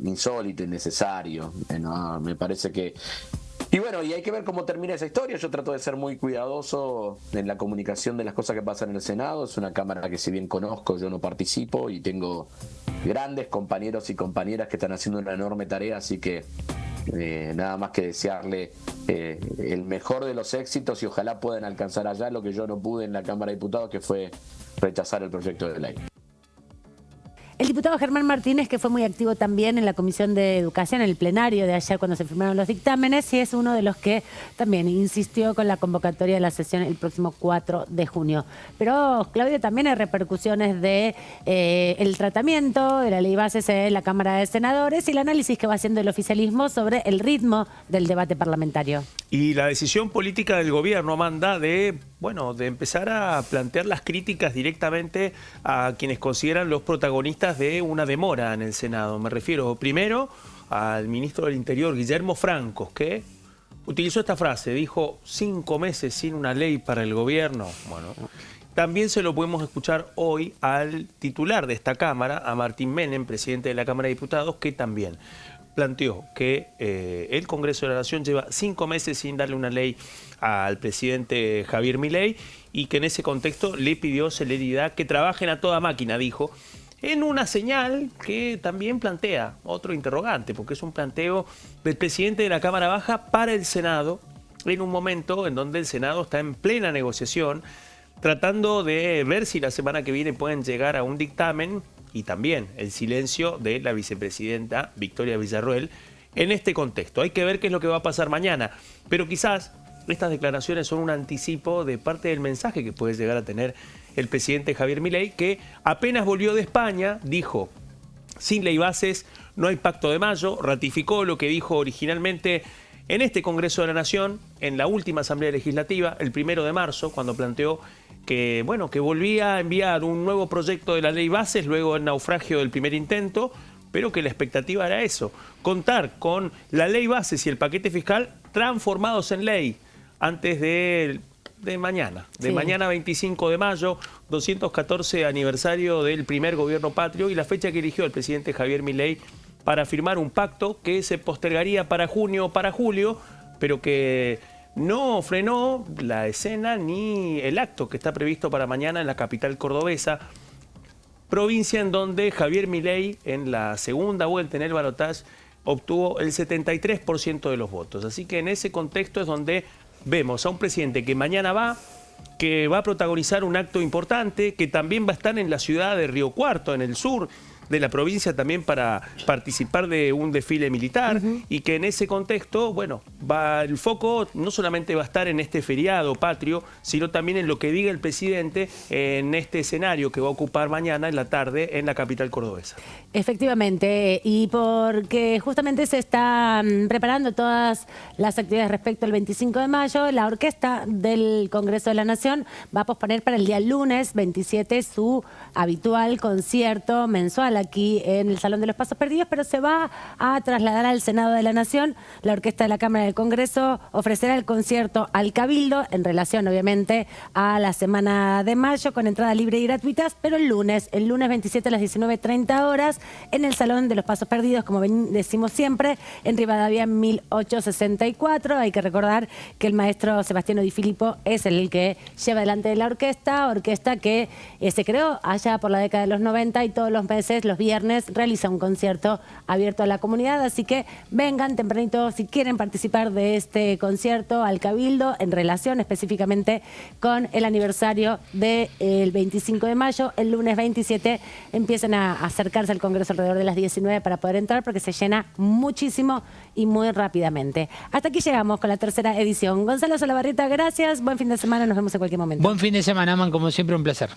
insólito, innecesario. ¿No? Me parece que... Y bueno, y hay que ver cómo termina esa historia. Yo trato de ser muy cuidadoso en la comunicación de las cosas que pasan en el Senado. Es una Cámara que, si bien conozco, yo no participo, y tengo grandes compañeros y compañeras que están haciendo una enorme tarea, así que nada más que desearle el mejor de los éxitos, y ojalá puedan alcanzar allá lo que yo no pude en la Cámara de Diputados, que fue rechazar el proyecto de ley. El diputado Germán Martínez, que fue muy activo también en la Comisión de Educación, en el plenario de ayer cuando se firmaron los dictámenes, y es uno de los que también insistió con la convocatoria de la sesión el próximo 4 de junio. Pero, Claudio, también hay repercusiones de el tratamiento de la ley bases en la Cámara de Senadores y el análisis que va haciendo el oficialismo sobre el ritmo del debate parlamentario. Y la decisión política del gobierno, Amanda, de empezar a plantear las críticas directamente a quienes consideran los protagonistas de una demora en el Senado. Me refiero primero al ministro del Interior, Guillermo Francos, que utilizó esta frase, dijo 5 meses sin una ley para el gobierno. Bueno, también se lo podemos escuchar hoy al titular de esta Cámara, a Martín Menem, presidente de la Cámara de Diputados, que también planteó que el Congreso de la Nación lleva 5 meses sin darle una ley al presidente Javier Milei, y que en ese contexto le pidió celeridad, que trabajen a toda máquina, dijo, en una señal que también plantea otro interrogante, porque es un planteo del presidente de la Cámara Baja para el Senado, en un momento en donde el Senado está en plena negociación, tratando de ver si la semana que viene pueden llegar a un dictamen, y también el silencio de la vicepresidenta Victoria Villarroel en este contexto. Hay que ver qué es lo que va a pasar mañana, pero quizás estas declaraciones son un anticipo de parte del mensaje que puede llegar a tener el presidente Javier Milei, que apenas volvió de España, dijo, sin ley bases no hay pacto de mayo, ratificó lo que dijo originalmente en este Congreso de la Nación, en la última Asamblea Legislativa, el 1 de marzo, cuando planteó que volvía a enviar un nuevo proyecto de la ley bases luego del naufragio del primer intento, pero que la expectativa era eso, contar con la ley bases y el paquete fiscal transformados en ley antes de mañana, mañana 25 de mayo, 214 aniversario del primer gobierno patrio, y la fecha que eligió el presidente Javier Milei para firmar un pacto que se postergaría para junio o para julio, pero que no frenó la escena ni el acto que está previsto para mañana en la capital cordobesa, provincia en donde Javier Milei en la segunda vuelta en el balotaje obtuvo el 73% de los votos. Así que en ese contexto es donde vemos a un presidente que mañana que va a protagonizar un acto importante, que también va a estar en la ciudad de Río Cuarto, en el sur de la provincia, también para participar de un desfile militar, y que en ese contexto, el foco no solamente va a estar en este feriado patrio, sino también en lo que diga el presidente en este escenario que va a ocupar mañana en la tarde en la capital cordobesa. Efectivamente, y porque justamente se están preparando todas las actividades respecto al 25 de mayo, la orquesta del Congreso de la Nación va a posponer para el día lunes 27 su habitual concierto mensual aquí en el Salón de los Pasos Perdidos, pero se va a trasladar al Senado de la Nación. La orquesta de la Cámara del Congreso ofrecerá el concierto al Cabildo, en relación obviamente a la semana de mayo, con entrada libre y gratuitas, pero el lunes 27 a las 19:30 horas, en el Salón de los Pasos Perdidos, como decimos siempre, en Rivadavia 1864. Hay que recordar que el maestro Sebastiano Di Filippo es el que lleva adelante la orquesta que se creó allá por la década de los 90, y todos los meses, los viernes, realiza un concierto abierto a la comunidad. Así que vengan tempranito si quieren participar de este concierto al Cabildo, en relación específicamente con el aniversario del 25 de mayo. El lunes 27 empiezan a acercarse al Congreso alrededor de las 19 para poder entrar, porque se llena muchísimo y muy rápidamente. Hasta aquí llegamos con la tercera edición. Gonzalo Solabarrieta, gracias. Buen fin de semana. Nos vemos en cualquier momento. Buen fin de semana, Man. Como siempre, un placer.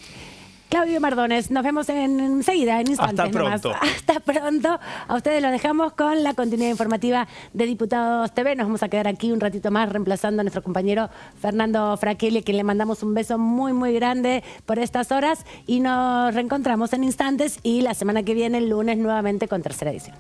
Claudio Mardones. Nos vemos enseguida, en instantes. Hasta pronto. Nomás. Hasta pronto. A ustedes los dejamos con la continuidad informativa de Diputados TV. Nos vamos a quedar aquí un ratito más reemplazando a nuestro compañero Fernando Fraquelli, a quien le mandamos un beso muy, muy grande por estas horas. Y nos reencontramos en instantes y la semana que viene, el lunes, nuevamente con tercera edición.